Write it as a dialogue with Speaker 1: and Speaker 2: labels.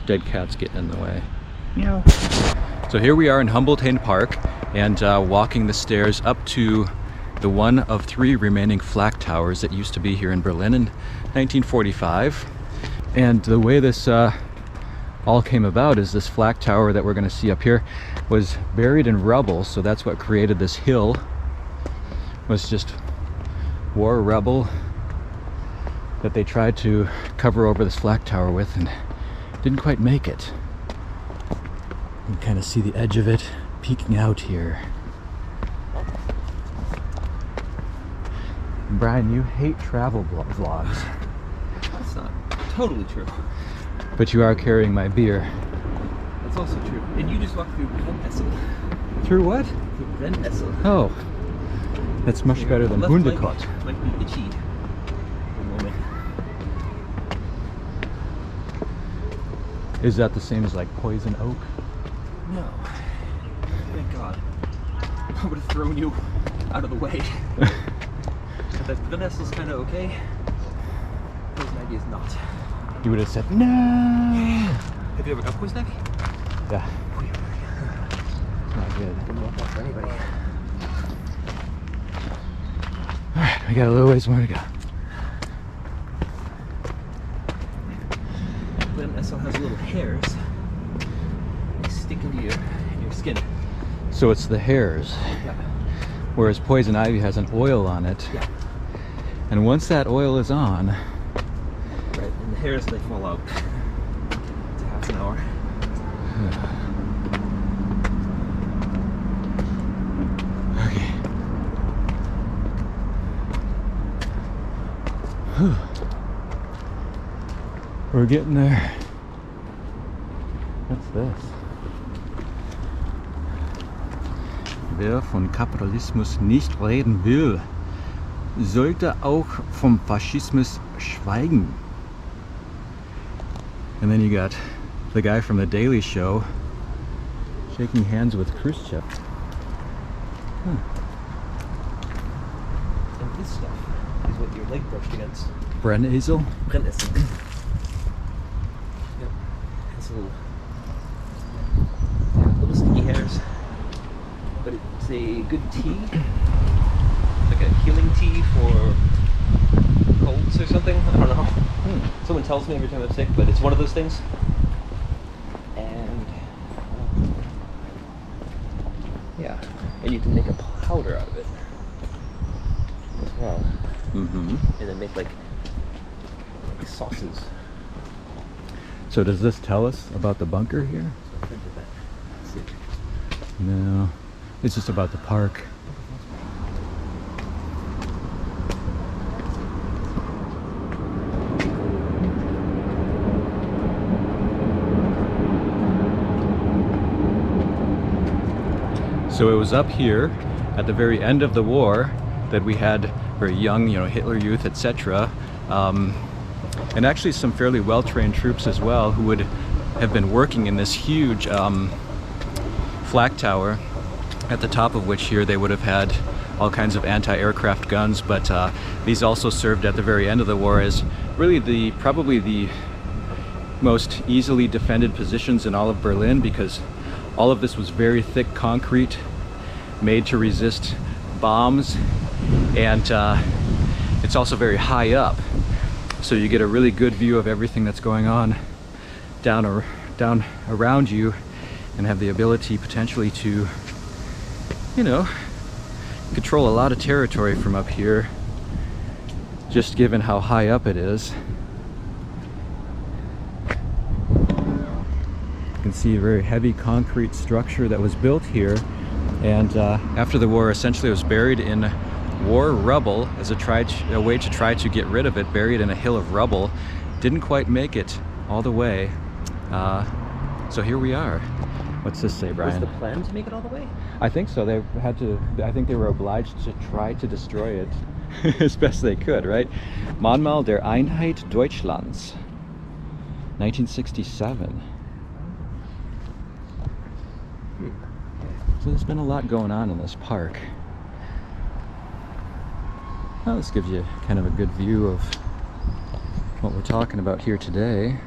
Speaker 1: dead cats getting in the way.
Speaker 2: Meow.
Speaker 1: So here we are in Humboldt Park, and walking the stairs up to the one of 3 remaining flak towers that used to be here in Berlin in 1945. And the way this all came about is this flak tower that we're going to see up here was buried in rubble, so that's what created this hill. It was just war rubble that they tried to cover over this flak tower with and didn't quite make it. You can kind of see the edge of it peeking out here. Brian, you hate travel vlogs.
Speaker 2: That's not totally true.
Speaker 1: But you are carrying my beer.
Speaker 2: That's also true. And you just walked through Brennnessel.
Speaker 1: Through what?
Speaker 2: Through Brennnessel.
Speaker 1: Oh, that's much better than Hundekott.
Speaker 2: Might be itchy for a moment.
Speaker 1: Is that the same as like poison oak?
Speaker 2: No. Thank God. I would have thrown you out of the way. But Brennnessel's kind of okay. Poison ivy is not.
Speaker 1: You would have said no.
Speaker 2: Have you ever got poison ivy?
Speaker 1: Yeah. It's not good.
Speaker 2: Didn't want that for anybody.
Speaker 1: All right, we got a little ways more to go.
Speaker 2: Brennnessel has little hairs. They stick into your skin.
Speaker 1: So it's the hairs.
Speaker 2: Yeah.
Speaker 1: Whereas poison ivy has an oil on it.
Speaker 2: Yeah.
Speaker 1: And once that oil is on,
Speaker 2: Right, and the hairs, they fall out. It's a half an hour.
Speaker 1: Okay. Whew. We're getting there. What's this? Wer von Kapitalismus nicht reden will, sollte auch vom Faschismus schweigen. And then you got the guy from The Daily Show shaking hands with Khrushchev. Huh.
Speaker 2: And this stuff is what your leg brushed against.
Speaker 1: Brennnessel?
Speaker 2: Brennnessel. Yep. It's little sticky hairs. But it's a good tea. Like a healing tea for colds or something. I don't know. Someone tells me every time I'm sick, but it's one of those things. And yeah, and you can make a powder out of it as well.
Speaker 1: Mm-hmm.
Speaker 2: And then make like sauces.
Speaker 1: So does this tell us about the bunker here?
Speaker 2: Let's see.
Speaker 1: No, it's just about the park. So it was up here at the very end of the war that we had very young, Hitler Youth, etc. And actually some fairly well-trained troops as well, who would have been working in this huge flak tower, at the top of which here they would have had all kinds of anti-aircraft guns, but these also served at the very end of the war as really probably the most easily defended positions in all of Berlin, because all of this was very thick concrete made to resist bombs, and it's also very high up, so you get a really good view of everything that's going on down around you, and have the ability potentially to, control a lot of territory from up here, just given how high up it is. You can see a very heavy concrete structure that was built here, and after the war essentially it was buried in war rubble as a way to try to get rid of it, buried in a hill of rubble. Didn't quite make it all the way, so here we are. What's this say, Brian?
Speaker 2: Was the plan to make it all the way?
Speaker 1: I think so. I think they were obliged to try to destroy it as best they could, right? Mahnmal der Einheit Deutschlands, 1967. So there's been a lot going on in this park. Well, this gives you kind of a good view of what we're talking about here today.